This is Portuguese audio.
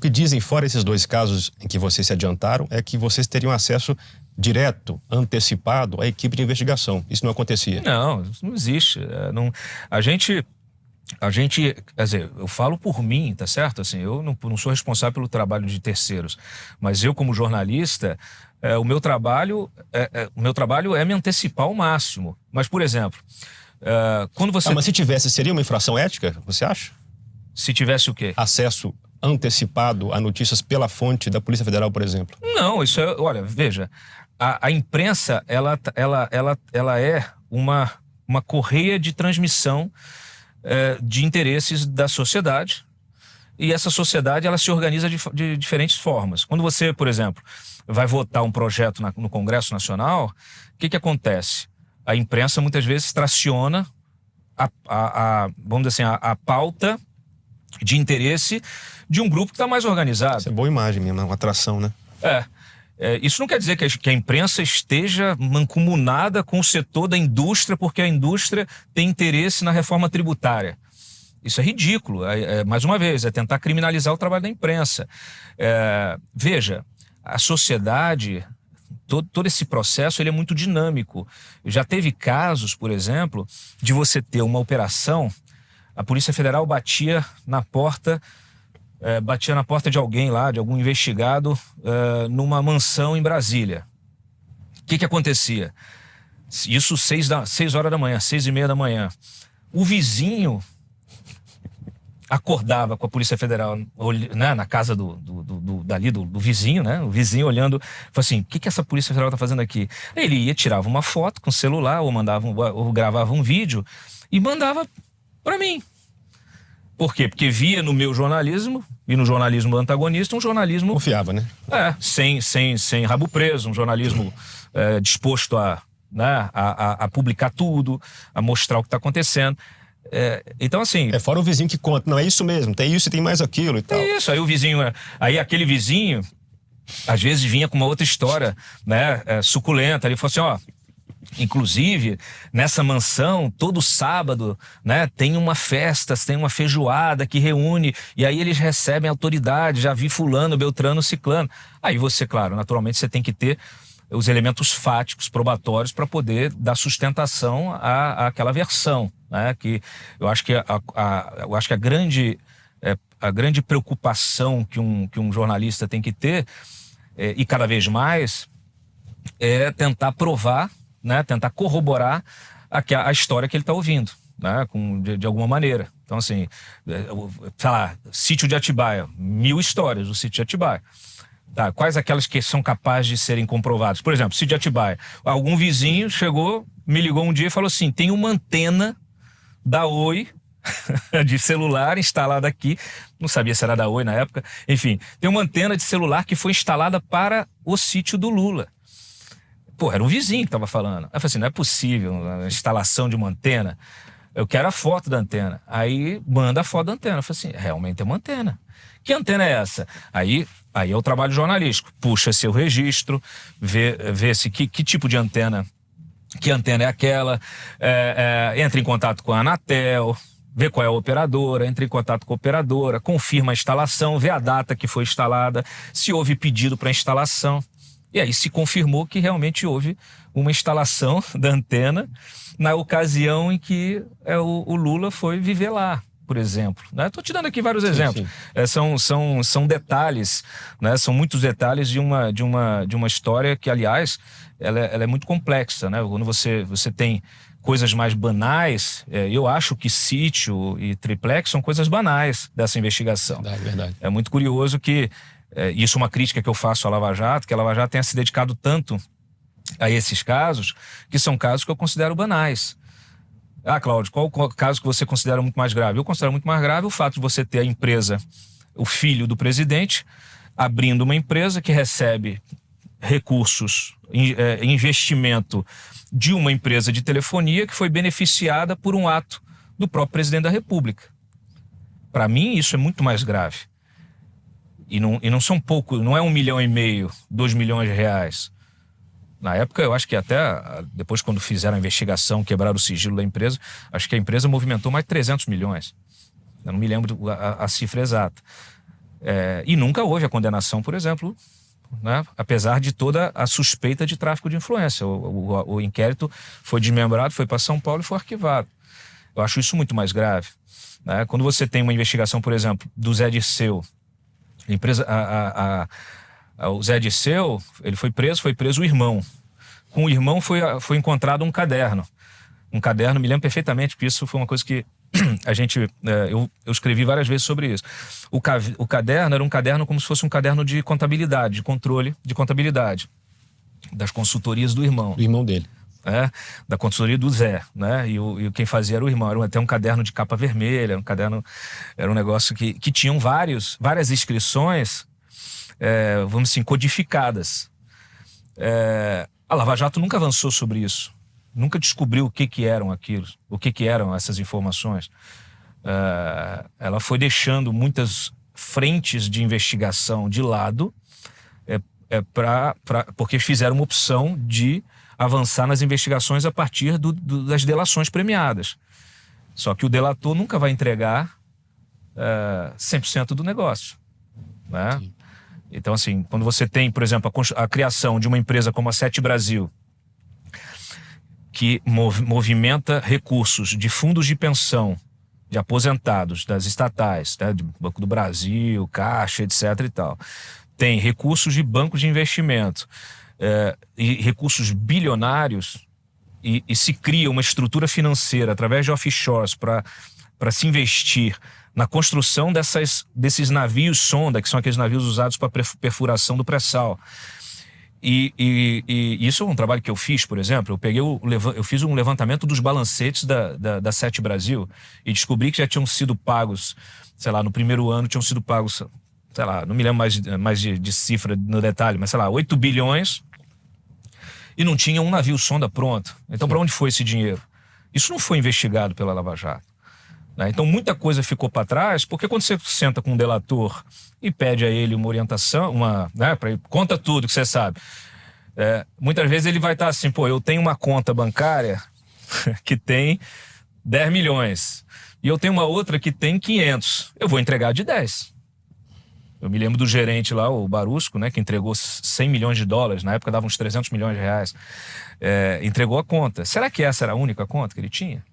que dizem, fora esses 2 casos em que vocês se adiantaram, é que vocês teriam acesso direto, antecipado à equipe de investigação. Isso não acontecia? Não, isso não existe. A gente, quer dizer, eu falo por mim, tá certo? Assim, eu não sou responsável pelo trabalho de terceiros, mas eu, como jornalista, o meu trabalho é me antecipar ao máximo. Mas, por exemplo, quando você... mas se tivesse, seria uma infração ética, você acha? Se tivesse o quê? Acesso antecipado a notícias pela fonte da Polícia Federal, por exemplo. Não, isso é... Olha, veja, a imprensa, ela é uma correia de transmissão de interesses da sociedade, e essa sociedade, ela se organiza de diferentes formas. Quando você, por exemplo, vai votar um projeto no Congresso Nacional, o que acontece? A imprensa muitas vezes traciona vamos dizer assim, a pauta de interesse de um grupo que está mais organizado. Isso é boa imagem mesmo, uma atração, né? Isso não quer dizer que a imprensa esteja mancomunada com o setor da indústria, porque a indústria tem interesse na reforma tributária. Isso é ridículo. Mais uma vez, é tentar criminalizar o trabalho da imprensa. Veja, a sociedade, todo esse processo, ele é muito dinâmico. Já teve casos, por exemplo, de você ter uma operação, a Polícia Federal batia na porta de alguém lá, de algum investigado, numa mansão em Brasília. O que acontecia? Isso 6 horas da manhã, 6:30 da manhã. O vizinho acordava com a Polícia Federal, né, na casa do vizinho, né? O vizinho olhando, falou assim: o que essa Polícia Federal está fazendo aqui? Ele ia, tirava uma foto com o celular, ou gravava um vídeo e mandava para mim. Por quê? Porque via no meu jornalismo, e no jornalismo antagonista, um jornalismo... Confiava, né? Sem rabo preso, um jornalismo disposto a publicar tudo, a mostrar o que está acontecendo. Então, assim... fora o vizinho que conta, não, é isso mesmo, tem isso e tem mais aquilo e tal. É isso, aí aquele vizinho, às vezes vinha com uma outra história, né, suculenta, ele falou assim, ó... Inclusive, nessa mansão, todo sábado, né, tem uma festa, tem uma feijoada que reúne, e aí eles recebem autoridade, já vi fulano, beltrano, ciclano. Aí você, claro, naturalmente você tem que ter os elementos fáticos, probatórios, para poder dar sustentação àquela versão, né, que eu acho que a grande preocupação que um jornalista tem que ter, e cada vez mais, é tentar provar, né, tentar corroborar a história que ele está ouvindo, né, de alguma maneira. Então, assim, sei lá, Sítio de Atibaia, 1000 histórias do Sítio de Atibaia. Tá, quais aquelas que são capazes de serem comprovadas? Por exemplo, Sítio de Atibaia. Algum vizinho chegou, me ligou um dia e falou assim: tem uma antena da Oi de celular instalada aqui, não sabia se era da Oi na época, enfim, tem uma antena de celular que foi instalada para o sítio do Lula. Pô, era um vizinho que estava falando. Eu falei assim, não é possível a instalação de uma antena. Eu quero a foto da antena. Aí manda a foto da antena. Eu falei assim, realmente é uma antena. Que antena é essa? Aí é o trabalho jornalístico. Puxa seu registro, vê se que tipo de antena, que antena é aquela, entra em contato com a Anatel, vê qual é a operadora, entra em contato com a operadora, confirma a instalação, vê a data que foi instalada, se houve pedido para instalação. E aí se confirmou que realmente houve uma instalação da antena na ocasião em que o Lula foi viver lá, por exemplo. Estou te dando aqui vários exemplos. São detalhes, né? São muitos detalhes de uma história que, aliás, ela é muito complexa, né? Quando você tem coisas mais banais, eu acho que sítio e triplex são coisas banais dessa investigação. Verdade. É muito curioso que isso é uma crítica que eu faço à Lava Jato, que a Lava Jato tenha se dedicado tanto a esses casos, que são casos que eu considero banais. Cláudio, qual o caso que você considera muito mais grave? Eu considero muito mais grave o fato de você ter a empresa, o filho do presidente, abrindo uma empresa que recebe recursos, investimento de uma empresa de telefonia que foi beneficiada por um ato do próprio presidente da República. Para mim, isso é muito mais grave. E não são pouco, não é 1,5 milhão, 2 milhões de reais. Na época, eu acho que até depois, quando fizeram a investigação, quebraram o sigilo da empresa, acho que a empresa movimentou mais de 300 milhões. Eu não me lembro a cifra exata. E nunca houve a condenação, por exemplo, né, apesar de toda a suspeita de tráfico de influência. O inquérito foi desmembrado, foi para São Paulo e foi arquivado. Eu acho isso muito mais grave, né? Quando você tem uma investigação, por exemplo, do Zé Dirceu, o Zé Dirceu, ele foi preso o irmão. Com o irmão foi encontrado um caderno. Um caderno, me lembro perfeitamente, porque isso foi uma coisa que eu escrevi várias vezes sobre isso. O caderno era um caderno como se fosse um caderno de contabilidade, de controle de contabilidade, das consultorias do irmão. Do irmão dele. Da consultoria do Zé, né? E quem fazia era o irmão. Era até um caderno de capa vermelha, era um negócio que tinham várias inscrições, vamos assim, codificadas. A Lava Jato nunca avançou sobre isso. Nunca descobriu o que eram aquilo, o que eram essas informações. Ela foi deixando muitas frentes de investigação de lado, porque fizeram uma opção de avançar nas investigações a partir das delações premiadas. Só que o delator nunca vai entregar 100% do negócio, né? Sim. Então, assim, quando você tem, por exemplo, a criação de uma empresa como a Sete Brasil, que movimenta recursos de fundos de pensão, de aposentados, das estatais, né, de Banco do Brasil, Caixa, etc. e tal. Tem recursos de bancos de investimento e recursos bilionários e se cria uma estrutura financeira através de offshores para se investir na construção desses navios sonda, que são aqueles navios usados para perfuração do pré-sal. E isso é um trabalho que eu fiz, por exemplo. Eu fiz um levantamento dos balancetes da Sete Brasil e descobri que já tinham sido pagos, sei lá, no primeiro ano tinham sido pagos, sei lá, não me lembro mais de cifra no detalhe, mas sei lá, 8 bilhões e não tinha um navio sonda pronto. Então, para onde foi esse dinheiro? Isso não foi investigado pela Lava Jato, né? Então, muita coisa ficou para trás, porque quando você senta com um delator e pede a ele uma orientação, né, conta tudo que você sabe. Muitas vezes ele vai estar assim, pô, eu tenho uma conta bancária que tem 10 milhões e eu tenho uma outra que tem 500. Eu vou entregar de 10. Eu me lembro do gerente lá, o Barusco, né, que entregou 100 milhões de dólares, na época dava uns 300 milhões de reais. Entregou a conta. Será que essa era a única conta que ele tinha?